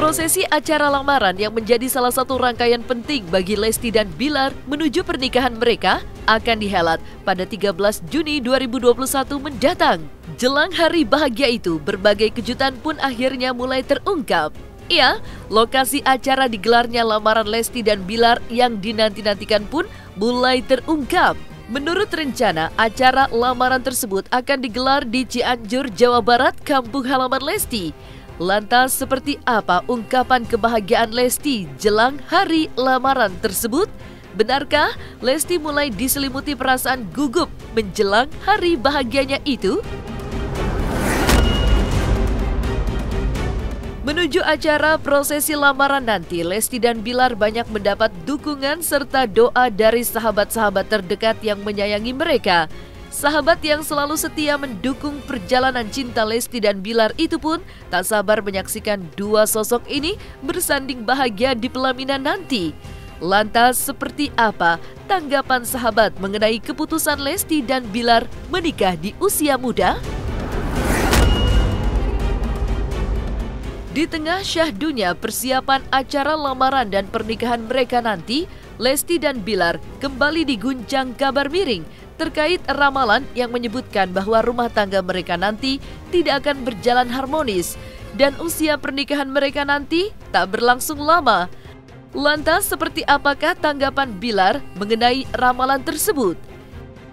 Prosesi acara lamaran yang menjadi salah satu rangkaian penting bagi Lesti dan Bilar menuju pernikahan mereka akan dihelat pada 13 Juni 2021 mendatang. Jelang hari bahagia itu, berbagai kejutan pun akhirnya mulai terungkap. Ya, lokasi acara digelarnya lamaran Lesti dan Bilar yang dinanti-nantikan pun mulai terungkap. Menurut rencana, acara lamaran tersebut akan digelar di Cianjur, Jawa Barat, kampung halaman Lesti. Lantas seperti apa ungkapan kebahagiaan Lesti jelang hari lamaran tersebut? Benarkah Lesti mulai diselimuti perasaan gugup menjelang hari bahagianya itu? Menuju acara prosesi lamaran nanti, Lesti dan Bilar banyak mendapat dukungan serta doa dari sahabat-sahabat terdekat yang menyayangi mereka. Sahabat yang selalu setia mendukung perjalanan cinta Lesti dan Bilar itu pun tak sabar menyaksikan dua sosok ini bersanding bahagia di pelaminan nanti. Lantas seperti apa tanggapan sahabat mengenai keputusan Lesti dan Bilar menikah di usia muda? Di tengah syahdunya persiapan acara lamaran dan pernikahan mereka nanti, Lesti dan Bilar kembali diguncang kabar miring terkait ramalan yang menyebutkan bahwa rumah tangga mereka nanti tidak akan berjalan harmonis dan usia pernikahan mereka nanti tak berlangsung lama. Lantas seperti apakah tanggapan Bilar mengenai ramalan tersebut?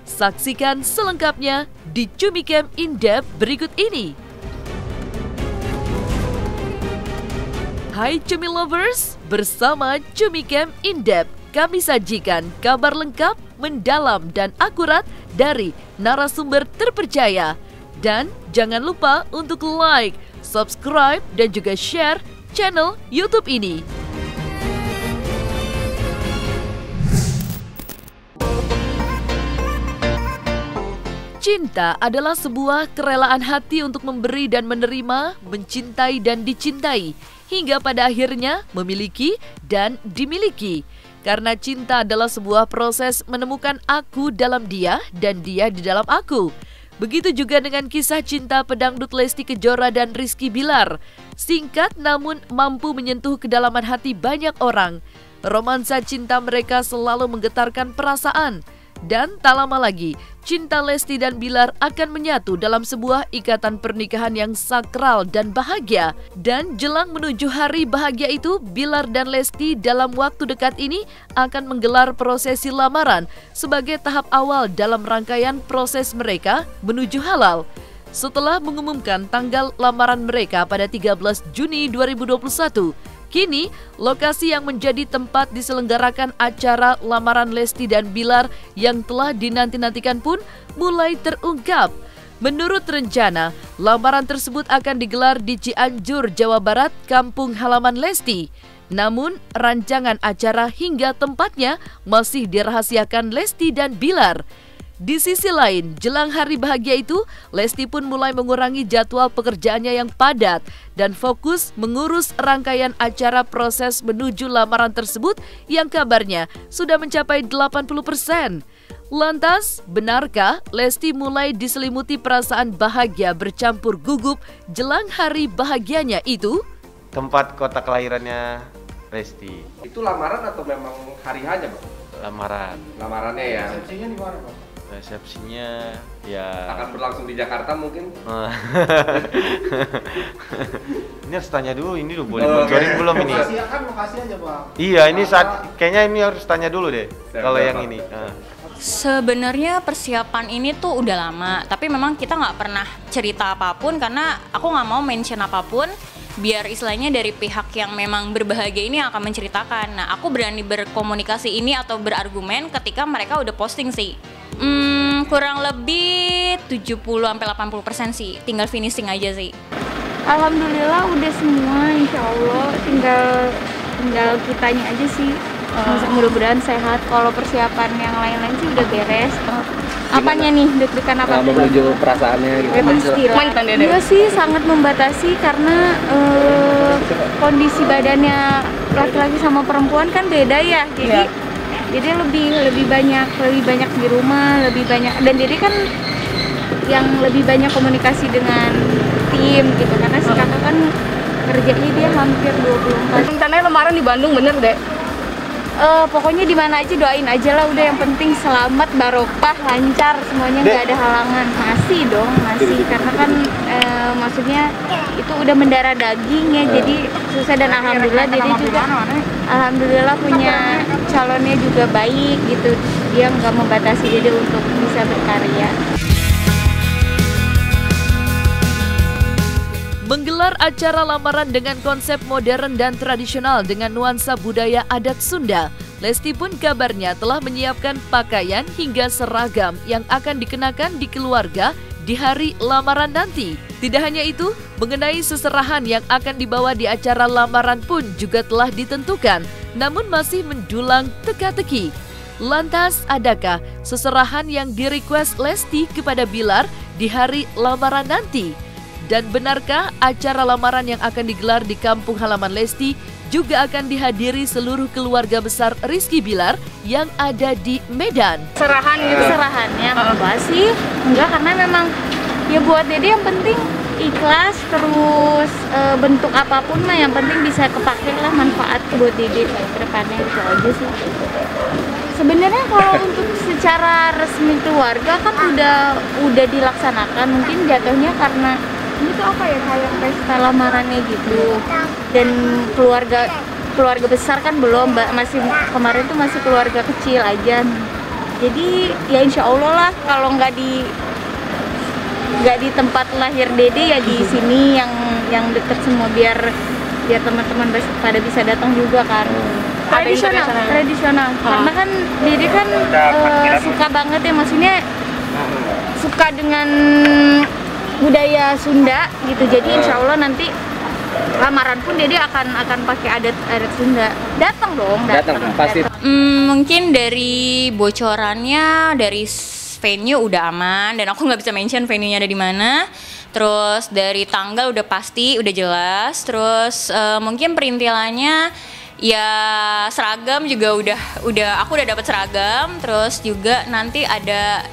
Saksikan selengkapnya di Cumicam In-Depth berikut ini. Hai Cumi Lovers, bersama Cumicam In-Depth kami sajikan kabar lengkap, mendalam dan akurat dari narasumber terpercaya. Dan jangan lupa untuk like, subscribe dan juga share channel YouTube ini. Cinta adalah sebuah kerelaan hati untuk memberi dan menerima, mencintai dan dicintai, hingga pada akhirnya memiliki dan dimiliki. Karena cinta adalah sebuah proses menemukan aku dalam dia dan dia di dalam aku. Begitu juga dengan kisah cinta pedangdut Lesti Kejora dan Rizky Bilar. Singkat namun mampu menyentuh kedalaman hati banyak orang. Romansa cinta mereka selalu menggetarkan perasaan. Dan tak lama lagi, cinta Lesti dan Bilar akan menyatu dalam sebuah ikatan pernikahan yang sakral dan bahagia. Dan jelang menuju hari bahagia itu, Bilar dan Lesti dalam waktu dekat ini akan menggelar prosesi lamaran sebagai tahap awal dalam rangkaian proses mereka menuju halal. Setelah mengumumkan tanggal lamaran mereka pada 13 Juni 2021, kini, lokasi yang menjadi tempat diselenggarakan acara lamaran Lesti dan Bilar yang telah dinanti-nantikan pun mulai terungkap. Menurut rencana, lamaran tersebut akan digelar di Cianjur, Jawa Barat, kampung halaman Lesti. Namun, rancangan acara hingga tempatnya masih dirahasiakan Lesti dan Bilar. Di sisi lain, jelang hari bahagia itu, Lesti pun mulai mengurangi jadwal pekerjaannya yang padat dan fokus mengurus rangkaian acara proses menuju lamaran tersebut yang kabarnya sudah mencapai 80%. Lantas, benarkah Lesti mulai diselimuti perasaan bahagia bercampur gugup jelang hari bahagianya itu? Tempat kota kelahirannya Lesti. Itu lamaran atau memang hari hanya, Bang? Lamaran. Lamarannya ya. Resepsinya di mana, Bang? Resepsinya ya Akan berlangsung di Jakarta mungkin. Ini harus tanya dulu, ini dulu boleh bocorin belum ini? Lokasi aja, Bang. Iya, ini saat kayaknya ini harus tanya dulu deh. Kalau yang ini. Sebenarnya persiapan ini tuh udah lama, tapi memang kita nggak pernah cerita apapun karena aku nggak mau mention apapun. Biar istilahnya dari pihak yang memang berbahagia ini akan menceritakan. Nah, aku berani berkomunikasi ini atau berargumen ketika mereka udah posting sih. Kurang lebih 70-80% sih, tinggal finishing aja sih. Alhamdulillah udah semua, insya Allah tinggal kitanya aja sih. Mudah-mudahan sehat. Kalau persiapan yang lain-lain sih udah beres. Apanya nih, deg-degan apa? Menuju perasaannya gitu. Pastilah. Iya sih sangat membatasi karena kondisi badannya laki-laki sama perempuan kan beda ya. Jadi lebih banyak di rumah, lebih banyak, dan jadi kan yang lebih banyak komunikasi dengan tim gitu karena si kakak kan kerjanya dia hampir 24. Rencananya lamaran di Bandung bener deh. Pokoknya di mana aja doain aja lah, udah yang penting selamat, barokah, lancar semuanya, nggak ada halangan. Masih dong, masih karena kan maksudnya itu udah mendarah daging ya, jadi susah. Dan alhamdulillah Dede juga alhamdulillah punya calonnya juga baik gitu, dia nggak membatasi Dede untuk bisa berkarya. Menggelar acara lamaran dengan konsep modern dan tradisional dengan nuansa budaya adat Sunda, Lesti pun kabarnya telah menyiapkan pakaian hingga seragam yang akan dikenakan di keluarga di hari lamaran nanti. Tidak hanya itu, mengenai seserahan yang akan dibawa di acara lamaran pun juga telah ditentukan, namun masih mendulang teka-teki. Lantas, adakah seserahan yang di-request Lesti kepada Bilar di hari lamaran nanti? Dan benarkah acara lamaran yang akan digelar di kampung halaman Lesti juga akan dihadiri seluruh keluarga besar Rizky Bilar yang ada di Medan? Serahan gitu. Serahannya enggak sih, enggak, karena memang ya buat Dede yang penting ikhlas, terus bentuk apapun mah yang penting bisa kepake lah, manfaat buat Dede ke depannya, itu aja sih. Sebenarnya kalau untuk secara resmi keluarga kan udah dilaksanakan, mungkin jatuhnya karena ini tuh apa ya, kayak pesta lamarannya gitu, dan keluarga besar kan belum, masih kemarin tuh masih keluarga kecil aja. Jadi ya insya Allah lah, kalau nggak di tempat lahir Dede ya di sini yang deket semua, biar teman-teman pada bisa datang juga kan. Tradisional. Karena kan Dede kan suka banget ya, maksudnya suka dengan budaya Sunda gitu. Jadi insya Allah nanti lamaran pun Dede akan pakai adat Sunda. Datang pasti. Mungkin dari bocorannya dari venue udah aman, dan aku nggak bisa mention venue-nya ada di mana. Terus dari tanggal udah pasti, udah jelas. Terus mungkin perintilannya ya seragam juga udah aku udah dapat seragam. Terus juga nanti ada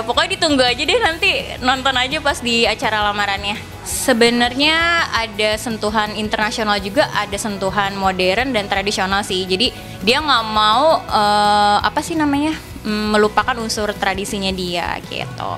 pokoknya ditunggu aja deh, nanti nonton aja pas di acara lamarannya. Sebenarnya ada sentuhan internasional juga, ada sentuhan modern dan tradisional sih. Jadi dia nggak mau melupakan unsur tradisinya dia gitu.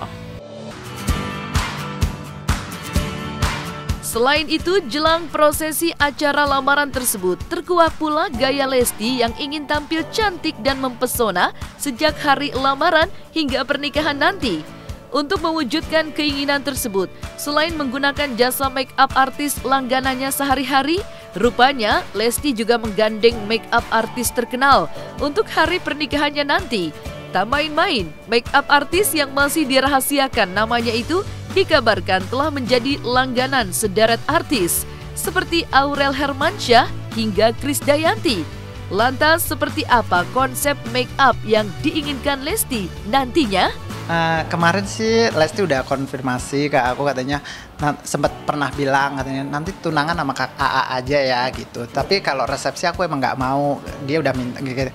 Selain itu, jelang prosesi acara lamaran tersebut, terkuak pula gaya Lesti yang ingin tampil cantik dan mempesona sejak hari lamaran hingga pernikahan nanti. Untuk mewujudkan keinginan tersebut, selain menggunakan jasa make up artis langganannya sehari-hari, rupanya Lesti juga menggandeng make up artis terkenal untuk hari pernikahannya nanti. Tak main-main, make up artis yang masih dirahasiakan namanya itu dikabarkan telah menjadi langganan sederet artis seperti Aurel Hermansyah hingga Krisdayanti. Lantas seperti apa konsep make up yang diinginkan Lesti nantinya? Kemarin sih Lesti udah konfirmasi ke aku, katanya sempat pernah bilang katanya nanti tunangan sama Kak AA aja ya gitu. Tapi kalau resepsi aku emang nggak mau, dia udah minta gitu.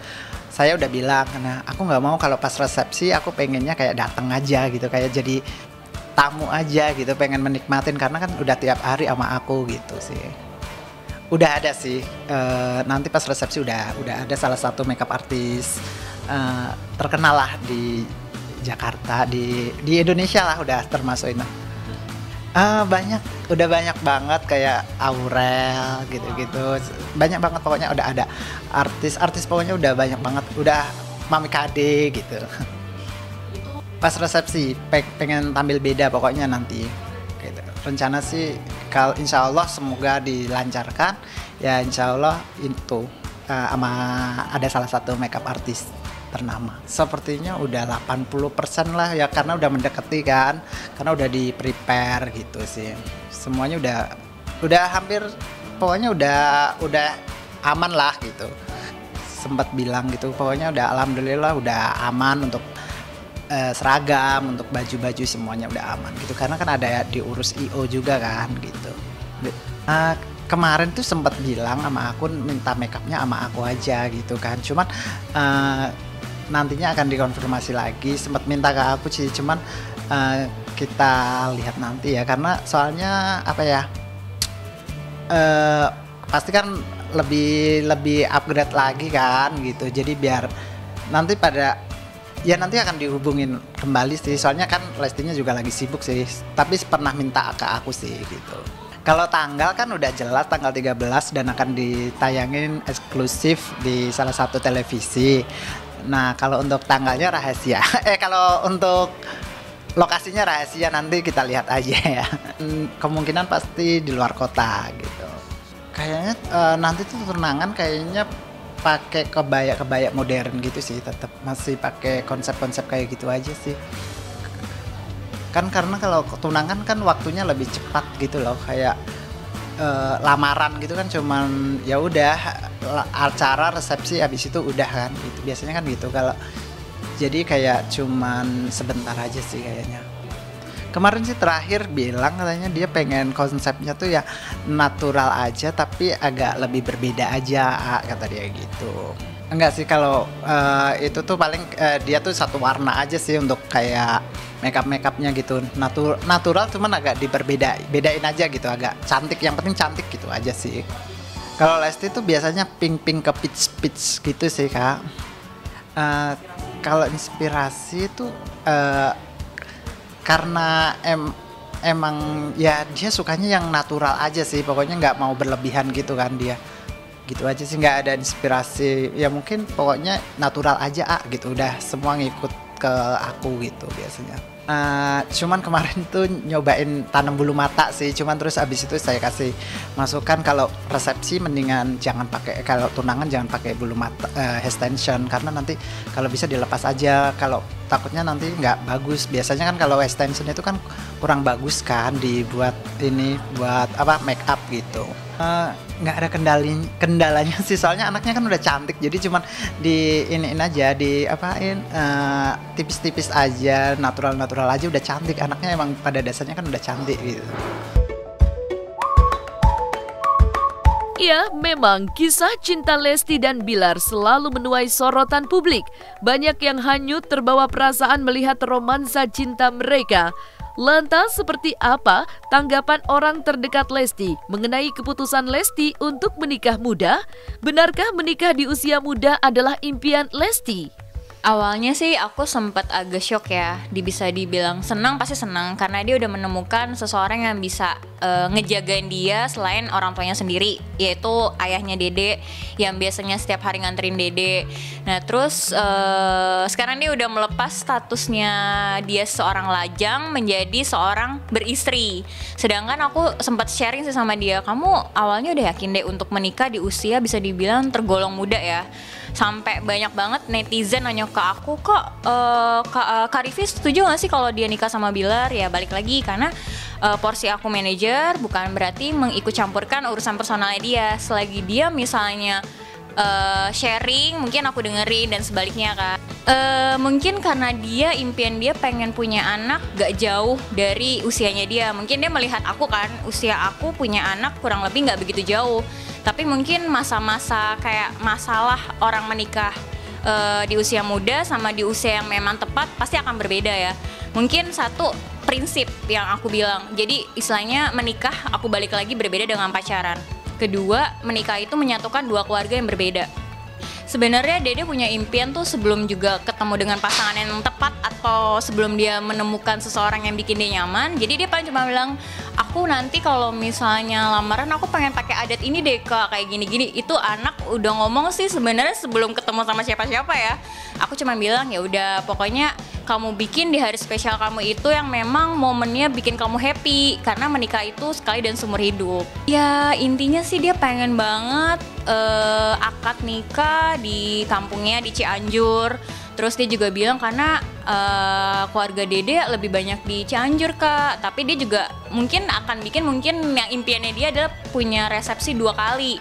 Saya udah bilang karena aku nggak mau kalau pas resepsi, aku pengennya kayak datang aja gitu, kayak jadi tamu aja gitu, pengen menikmatin karena kan udah tiap hari sama aku gitu sih. Udah ada sih, nanti pas resepsi udah ada salah satu makeup artis terkenal lah di Jakarta, di Indonesia lah udah termasuk itu. Udah banyak banget kayak Aurel gitu-gitu, banyak banget pokoknya, udah ada artis pokoknya udah banyak banget, udah Mami Kade gitu. Pas resepsi pengen tampil beda pokoknya nanti gitu. Rencana sih kalau insya Allah semoga dilancarkan ya, insya Allah itu sama ada salah satu makeup artis ternama. Sepertinya udah 80% lah ya, karena udah mendekati kan, karena udah di prepare gitu sih. Semuanya udah hampir, pokoknya udah aman lah gitu. Sempat bilang gitu, pokoknya udah alhamdulillah udah aman untuk seragam, untuk baju-baju semuanya udah aman gitu, karena kan ada diurus IO juga kan gitu. Kemarin tuh sempat bilang sama aku minta makeupnya sama aku aja gitu kan, cuman nantinya akan dikonfirmasi lagi. Sempat minta ke aku sih, cuman kita lihat nanti ya, karena soalnya apa ya, pasti kan lebih upgrade lagi kan gitu. Jadi biar nanti nanti akan dihubungin kembali sih. Soalnya kan Lestinya juga lagi sibuk sih. Tapi pernah minta ke aku sih gitu. Kalau tanggal kan udah jelas tanggal 13 dan akan ditayangin eksklusif di salah satu televisi. Nah, kalau untuk tanggalnya rahasia. Kalau untuk lokasinya rahasia, nanti kita lihat aja ya. Kemungkinan pasti di luar kota gitu. Kayaknya nanti tuh tunangan kayaknya pakai kebaya modern gitu sih, tetap masih pakai konsep-konsep kayak gitu aja sih. Kan karena kalau tunangan kan waktunya lebih cepat gitu loh, kayak lamaran gitu kan cuman ya udah acara resepsi habis itu udah kan gitu. Biasanya kan gitu. Kalau jadi kayak cuman sebentar aja sih kayaknya. Kemarin sih terakhir bilang katanya dia pengen konsepnya tuh ya natural aja tapi agak lebih berbeda aja, kata dia gitu. Enggak sih, kalau itu tuh paling dia tuh satu warna aja sih untuk kayak makeupnya gitu. Natural cuman agak bedain aja gitu, agak cantik, yang penting cantik gitu aja sih. Kalau Lesti tuh biasanya pink ke peach gitu sih Kak. Kalau inspirasi tuh karena emang ya dia sukanya yang natural aja sih, pokoknya nggak mau berlebihan gitu kan dia. Gitu aja sih, nggak ada inspirasi, ya mungkin pokoknya natural aja gitu, udah semua ngikut ke aku gitu biasanya. Cuman kemarin tuh nyobain tanam bulu mata sih, cuman terus abis itu saya kasih masukan kalau resepsi mendingan jangan pakai, kalau tunangan jangan pakai bulu mata extension, karena nanti kalau bisa dilepas aja, kalau takutnya nanti nggak bagus. Biasanya kan kalau extension itu kan kurang bagus kan dibuat ini buat apa make up gitu. Nggak ada kendalanya sih, soalnya anaknya kan udah cantik, jadi cuman diiniin aja, diapain tipis-tipis aja, natural aja udah cantik. Anaknya emang pada dasarnya kan udah cantik gitu. Ya, memang kisah cinta Lesti dan Bilar selalu menuai sorotan publik. Banyak yang hanyut terbawa perasaan melihat romansa cinta mereka. Lantas seperti apa tanggapan orang terdekat Lesti mengenai keputusan Lesti untuk menikah muda? Benarkah menikah di usia muda adalah impian Lesti? Awalnya sih aku sempat agak shock ya, bisa dibilang senang, pasti senang karena dia udah menemukan seseorang yang bisa ngejagain dia selain orang tuanya sendiri, yaitu ayahnya Dede yang biasanya setiap hari nganterin Dede. Nah terus sekarang dia udah melepas statusnya dia seorang lajang menjadi seorang beristri. Sedangkan aku sempat sharing sih sama dia, kamu awalnya udah yakin deh untuk menikah di usia bisa dibilang tergolong muda ya. Sampai banyak banget netizen nanya ke aku, Kak Rifi setuju gak sih kalau dia nikah sama Bilar? Ya balik lagi, karena porsi aku manajer bukan berarti mengikut campurkan urusan personalnya dia. Selagi dia misalnya sharing, mungkin aku dengerin, dan sebaliknya kan. Mungkin karena dia impian dia pengen punya anak gak jauh dari usianya dia. Mungkin dia melihat aku kan, usia aku punya anak kurang lebih gak begitu jauh. Tapi mungkin masa-masa kayak masalah orang menikah di usia muda sama di usia yang memang tepat pasti akan berbeda ya. Mungkin satu prinsip yang aku bilang, jadi istilahnya menikah aku balik lagi berbeda dengan pacaran. Kedua, menikah itu menyatukan dua keluarga yang berbeda. Sebenarnya Dede punya impian tuh sebelum juga ketemu dengan pasangan yang tepat atau sebelum dia menemukan seseorang yang bikin dia nyaman. Jadi dia paling cuma bilang, aku nanti kalau misalnya lamaran aku pengen pakai adat ini deh Kak, kayak gini-gini. Itu anak udah ngomong sih sebenarnya sebelum ketemu sama siapa-siapa ya. Aku cuma bilang ya udah, pokoknya kamu bikin di hari spesial kamu itu yang memang momennya bikin kamu happy, karena menikah itu sekali dan seumur hidup. Ya intinya sih dia pengen banget akad nikah di kampungnya di Cianjur. Terus dia juga bilang karena keluarga Dede lebih banyak di Cianjur Kak, tapi dia juga mungkin akan bikin, mungkin yang impiannya dia adalah punya resepsi 2 kali,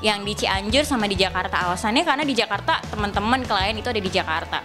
yang di Cianjur sama di Jakarta. Alasannya karena di Jakarta teman-teman klien itu ada di Jakarta.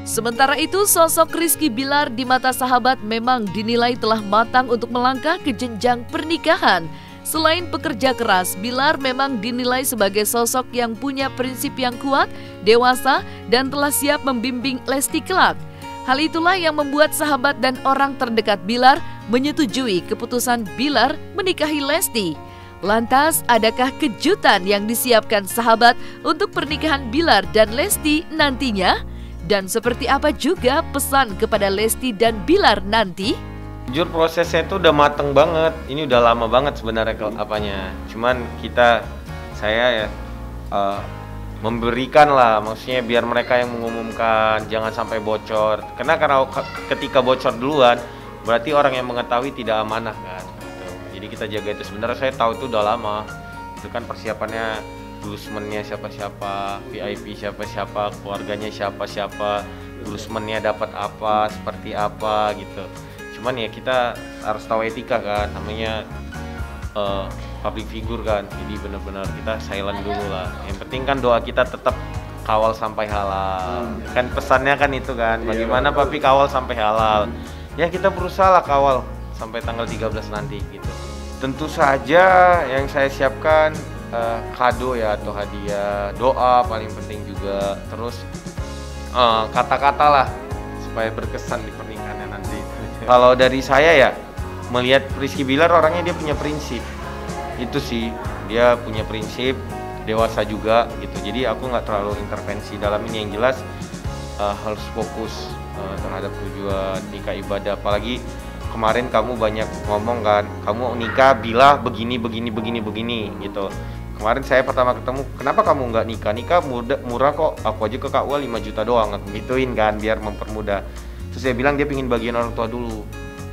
Sementara itu, sosok Rizky Bilar di mata sahabat memang dinilai telah matang untuk melangkah ke jenjang pernikahan. Selain pekerja keras, Bilar memang dinilai sebagai sosok yang punya prinsip yang kuat, dewasa, dan telah siap membimbing Lesti kelak. Hal itulah yang membuat sahabat dan orang terdekat Bilar menyetujui keputusan Bilar menikahi Lesti. Lantas, adakah kejutan yang disiapkan sahabat untuk pernikahan Bilar dan Lesti nantinya? Dan seperti apa juga pesan kepada Lesti dan Bilar nanti? Jujur prosesnya itu udah mateng banget. Ini udah lama banget sebenarnya apanya. Cuman saya memberikan lah, maksudnya biar mereka yang mengumumkan, jangan sampai bocor. Karena ketika bocor duluan, berarti orang yang mengetahui tidak amanah kan. Jadi kita jaga itu. Sebenarnya saya tahu itu udah lama. Itu kan persiapannya, blusmennya siapa-siapa, VIP siapa-siapa, keluarganya siapa-siapa, blusmennya dapat apa, seperti apa gitu. Cuman ya kita harus tahu etika kan, namanya public figure kan. Jadi benar-benar kita silent dulu lah. Yang penting kan doa kita tetap kawal sampai halal. Kan pesannya kan itu kan, bagaimana papi kawal sampai halal. Ya kita berusaha lah kawal sampai tanggal 13 nanti gitu. Tentu saja yang saya siapkan kado ya atau hadiah, doa paling penting juga. Terus kata-kata lah supaya berkesan di pernikahannya nanti. Kalau dari saya ya melihat Rizky Bilar orangnya dia punya prinsip. Itu sih, dia punya prinsip, dewasa juga gitu. Jadi aku nggak terlalu intervensi dalam ini. Yang jelas harus fokus terhadap tujuan nikah ibadah. Apalagi kemarin kamu banyak ngomong kan, kamu nikah bila begini gitu. Kemarin saya pertama ketemu, kenapa kamu nggak nikah? Nikah murah kok, aku aja ke KUA 5 juta doang, aku gituin kan biar mempermudah. Terus saya bilang dia pingin bagian orang tua dulu.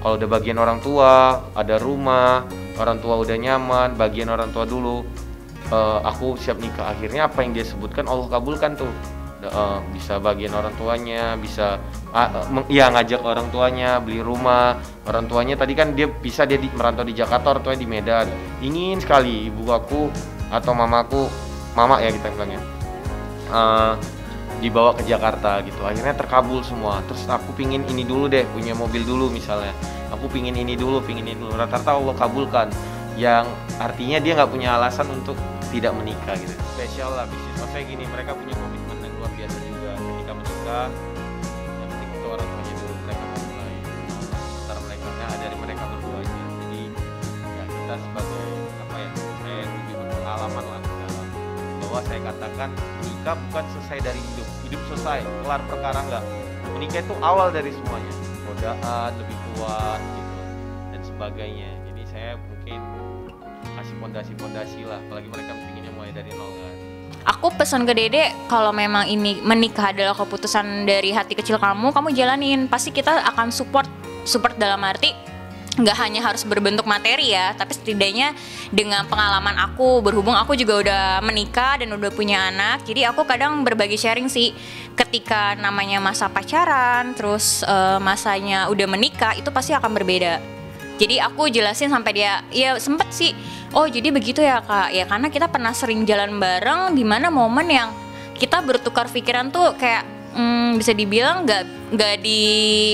Kalau udah bagian orang tua, ada rumah, orang tua udah nyaman, bagian orang tua dulu, aku siap nikah. Akhirnya apa yang dia sebutkan Allah kabulkan tuh. Bisa bagian orang tuanya, bisa ngajak orang tuanya beli rumah. Orang tuanya tadi kan dia merantau di Jakarta, orang tuanya di Medan. Ingin sekali ibu aku atau mamaku, mama ya kita bilangnya, dibawa ke Jakarta gitu. Akhirnya terkabul semua. Terus aku pingin ini dulu deh, punya mobil dulu misalnya. Aku pingin ini dulu. Rata-rata Allah kabulkan. Yang artinya dia nggak punya alasan untuk tidak menikah gitu. Spesial lah bisnis. Maksudnya gini, mereka punya komitmen yang luar biasa juga. Ketika menikah, yang penting itu orang tuanya dulu, mereka memulai. Antara dari mereka berdua aja. Jadi ya kita sebagai saya yang lebih berpengalaman lah dalam bahwa saya katakan menikah bukan selesai dari hidup selesai, kelar perkara enggak. Menikah itu awal dari semuanya, godaan lebih kuat gitu dan sebagainya. Jadi saya mungkin kasih fondasi lah, apalagi mereka pinginnya mulai dari nol kan. Aku pesan ke Dede, kalau memang ini menikah adalah keputusan dari hati kecil kamu jalanin. Pasti kita akan support dalam arti nggak hanya harus berbentuk materi ya, tapi setidaknya dengan pengalaman aku, berhubung aku juga udah menikah dan udah punya anak, jadi aku kadang berbagi sharing sih. Ketika namanya masa pacaran, terus masanya udah menikah, itu pasti akan berbeda. Jadi aku jelasin sampai dia, ya sempet sih, oh jadi begitu ya kak, ya karena kita pernah sering jalan bareng, dimana momen yang kita bertukar pikiran tuh kayak bisa dibilang nggak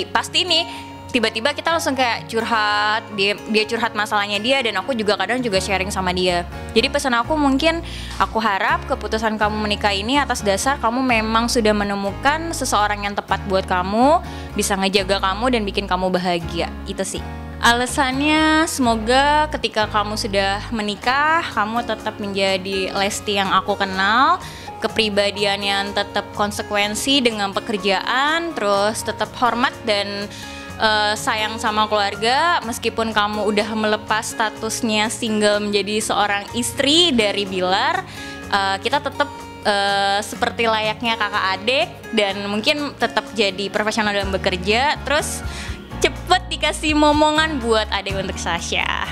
pasti nih. Tiba-tiba kita langsung kayak curhat, dia curhat masalahnya dia, dan aku juga kadang juga sharing sama dia. Jadi pesan aku mungkin, aku harap keputusan kamu menikah ini atas dasar kamu memang sudah menemukan seseorang yang tepat buat kamu, bisa ngejaga kamu dan bikin kamu bahagia. Itu sih alasannya. Semoga ketika kamu sudah menikah, kamu tetap menjadi Lesti yang aku kenal, kepribadian yang tetap konsekuensi dengan pekerjaan, terus tetap hormat dan sayang sama keluarga. Meskipun kamu udah melepas statusnya single menjadi seorang istri dari Bilar, kita tetap seperti layaknya kakak adik, dan mungkin tetap jadi profesional dalam bekerja. Terus cepet dikasih momongan buat adik untuk Sasha.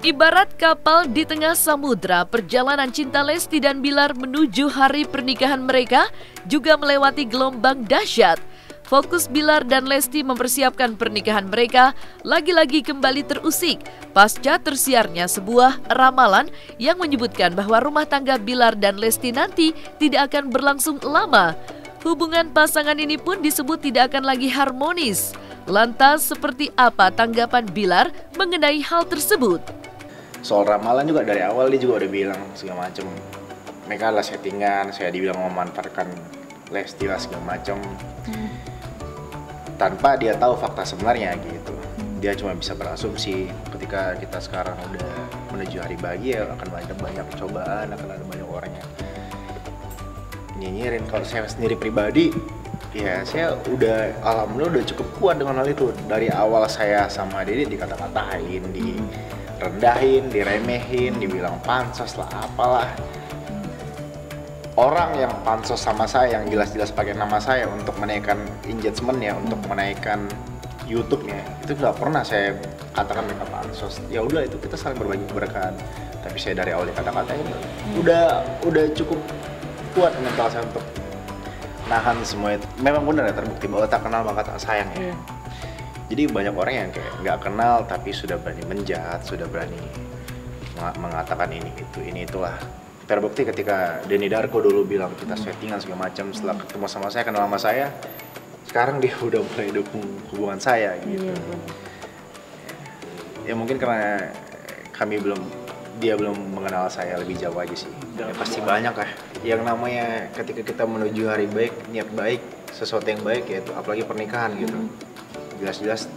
Ibarat kapal di tengah samudra, perjalanan cinta Lesti dan Bilar menuju hari pernikahan mereka juga melewati gelombang dahsyat. Fokus Bilar dan Lesti mempersiapkan pernikahan mereka lagi-lagi kembali terusik pasca tersiarnya sebuah ramalan yang menyebutkan bahwa rumah tangga Bilar dan Lesti nanti tidak akan berlangsung lama. Hubungan pasangan ini pun disebut tidak akan lagi harmonis. Lantas seperti apa tanggapan Bilar mengenai hal tersebut? Soal ramalan juga dari awal dia juga udah bilang segala macem. Mereka adalah settingan, saya dibilang memanfaatkan Lesti lah segala macem. Tanpa dia tahu fakta sebenarnya gitu. Dia cuma bisa berasumsi. Ketika kita sekarang udah menuju hari bahagia, akan banyak cobaan, akan ada banyak orang yang nyinyirin. Kalau saya sendiri pribadi, ya saya udah alhamdulillah udah cukup kuat dengan hal itu. Dari awal saya sama Dede dikata-katain, direndahin, diremehin, dibilang pansos lah apalah. Orang yang pansos sama saya, yang jelas-jelas pakai nama saya untuk menaikkan engagement-nya, untuk menaikkan YouTube-nya, itu nggak pernah saya katakan mereka pansos. Ya udah, itu kita saling berbagi berkah. Tapi saya dari awal kata-kata ini udah cukup kuat mental saya untuk nahan semua itu. Memang benar ya, terbukti bahwa tak kenal maka tak sayang ya. Jadi banyak orang yang kayak nggak kenal tapi sudah berani menjahat, sudah berani mengatakan ini itu, ini itulah. Terbukti ketika Denny Darko dulu bilang kita settingan segala macam, setelah ketemu sama saya, kenal sama saya, sekarang dia udah mulai dukung hubungan saya gitu. Ya mungkin karena dia belum mengenal saya lebih jauh aja sih. Ya, pasti banyak lah. Yang namanya ketika kita menuju hari baik, niat baik, sesuatu yang baik yaitu apalagi pernikahan gitu. Jelas-jelas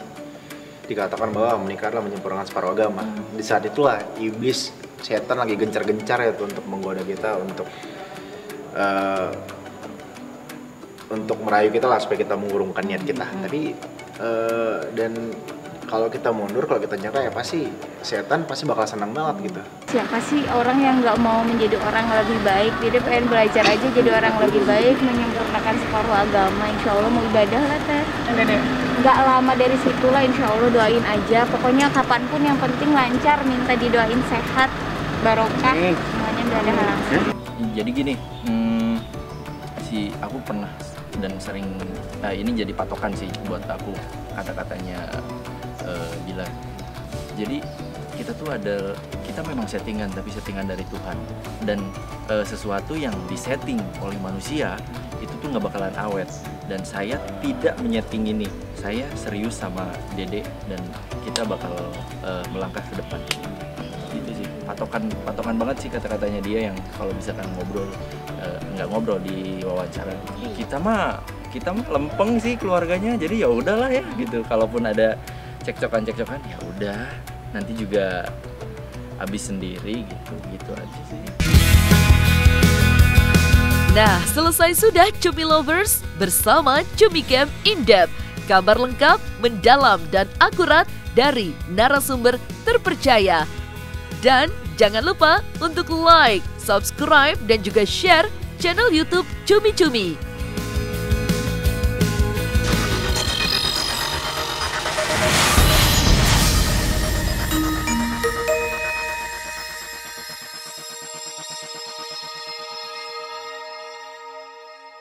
dikatakan bahwa menikah adalah menyempurnakan separuh agama. Di saat itulah iblis, setan lagi gencar-gencar ya tuh untuk menggoda kita, untuk merayu kita lah supaya kita mengurungkan niat kita. Tapi dan kalau kita mundur, kalau kita nyerah ya pasti setan pasti bakal senang banget gitu. Siapa sih orang yang nggak mau menjadi orang lebih baik? Dia pengen belajar aja jadi orang lebih baik, menyempurnakan separuh agama. Insya Allah mau ibadah lah teh. Nggak lama dari situlah, insya Allah doain aja. Pokoknya kapanpun yang penting lancar, minta didoain sehat, barokah, semuanya nggak ada halangan. Jadi gini, aku pernah dan sering ini jadi patokan sih buat aku kata-katanya Bilar. Jadi kita memang settingan, tapi settingan dari Tuhan. Dan sesuatu yang disetting oleh manusia itu tuh nggak bakalan awet. Dan saya tidak menyeting ini. Saya serius sama Dede dan kita bakal melangkah ke depan. Gitu sih, patokan banget sih kata-katanya dia yang kalau misalkan nggak ngobrol di wawancara. Kita mah lempeng sih keluarganya, jadi ya udahlah ya gitu. Kalaupun ada cekcokan ya udah, nanti juga habis sendiri gitu aja sih. Nah, selesai sudah Cumi Lovers bersama Cumi Camp In-Depth. Kabar lengkap, mendalam, dan akurat dari narasumber terpercaya. Dan jangan lupa untuk like, subscribe, dan juga share channel YouTube Cumi Cumi.